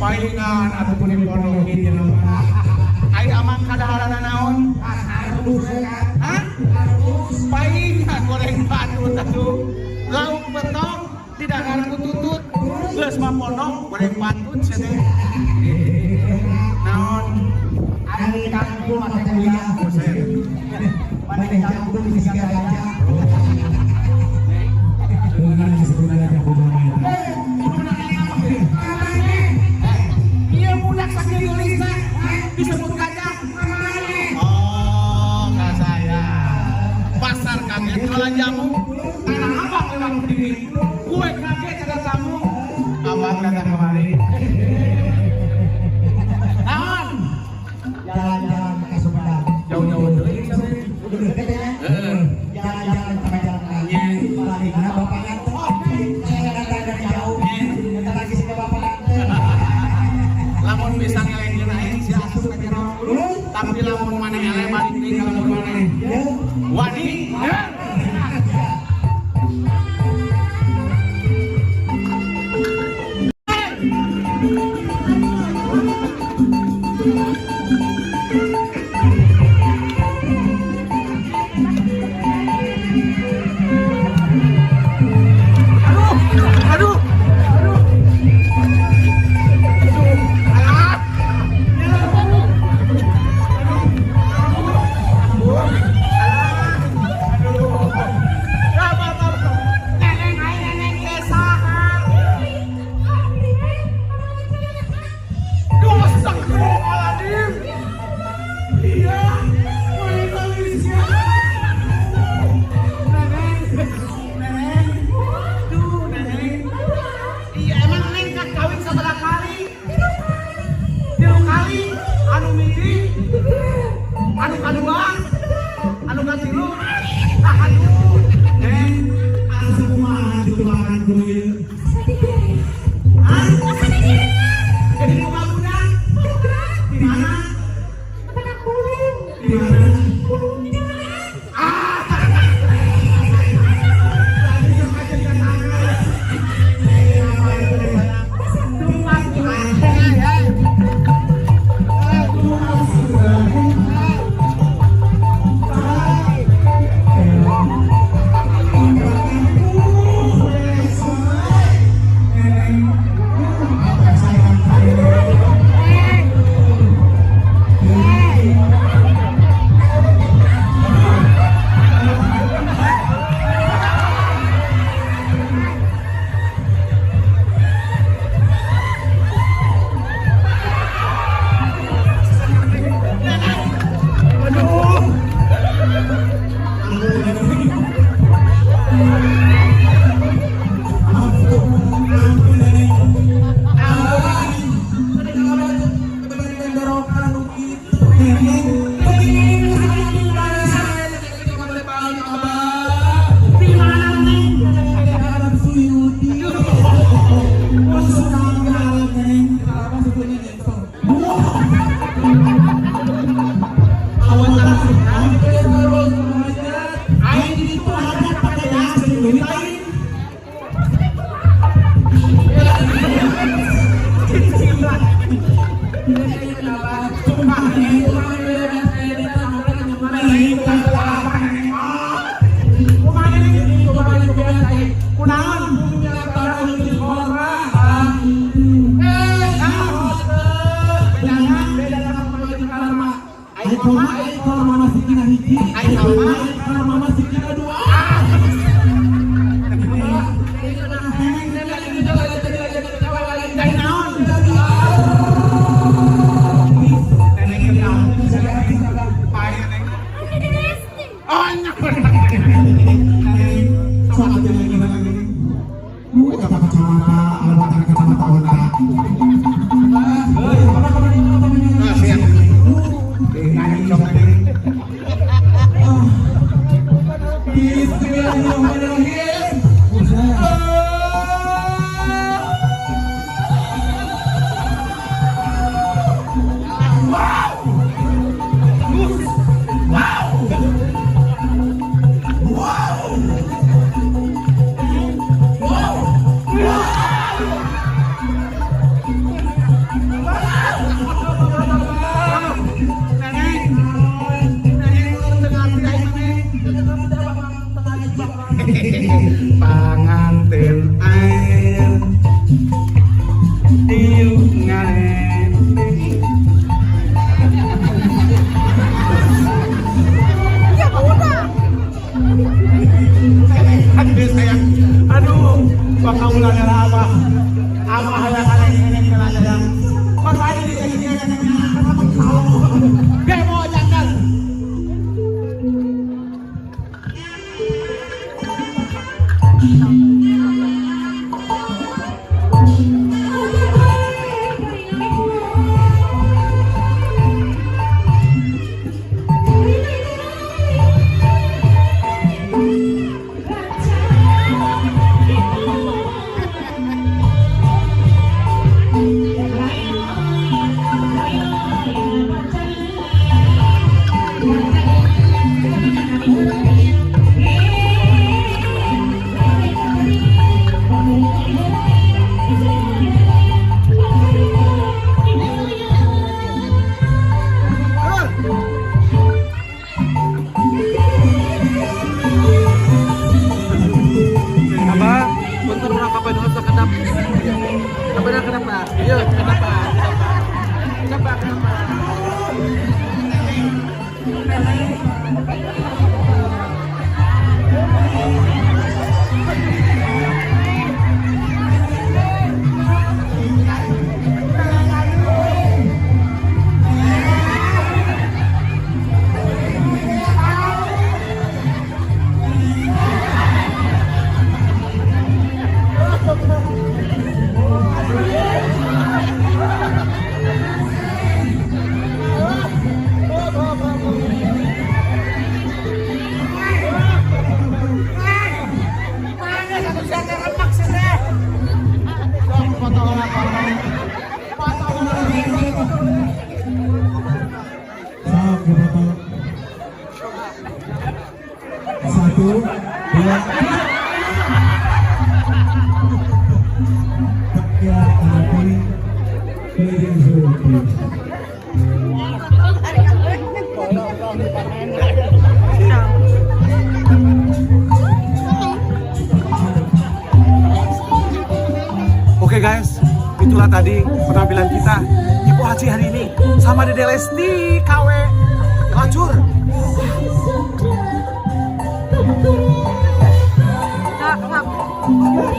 Pailingan ataupun pondok ini ai aman kadaharan naon? Hah? Pailingan goreng batu tadu. Lauk betong tidak ngaku tutut. Geus mah pondok goreng batu cenah. Naon? Ari kampung mah teh kuliah. Pada kampung di sini aja. Dengan disebutkan aja bodoh main. Disebut gajah. Oh, nggak saya. Pasar kaget kalau jamu. Tanah abang memang berdiri. Gue kaget ada tamu. Abang datang kemari. Naon? Jalan-jalan pakai Sumedang. Jauh-jauh dulu. Udah deket ya? Jalan-jalan pakai jalan kaki. Balik karena bapak ngantuk. Saya datang dari jauh. Datang lagi sini bapak ngantuk. Lamun bisa ngelengin aing si asup ke jero. Tapi lamun mana eleh balik deui ka lamun mana. Wani. Ayo itu ada pakai jas, Panganten air tiup ngaret. Aduh sayang, aduh, pakaulan na apa? Ama hayang ini keladang. Makanya di sini dia karena mengkau. Gak mau jangan. Satu, dua, tiga, Oke guys, itulah tadi penampilan kita Ibu Haji hari ini sama Dede Lesti KW Lacur. Kak.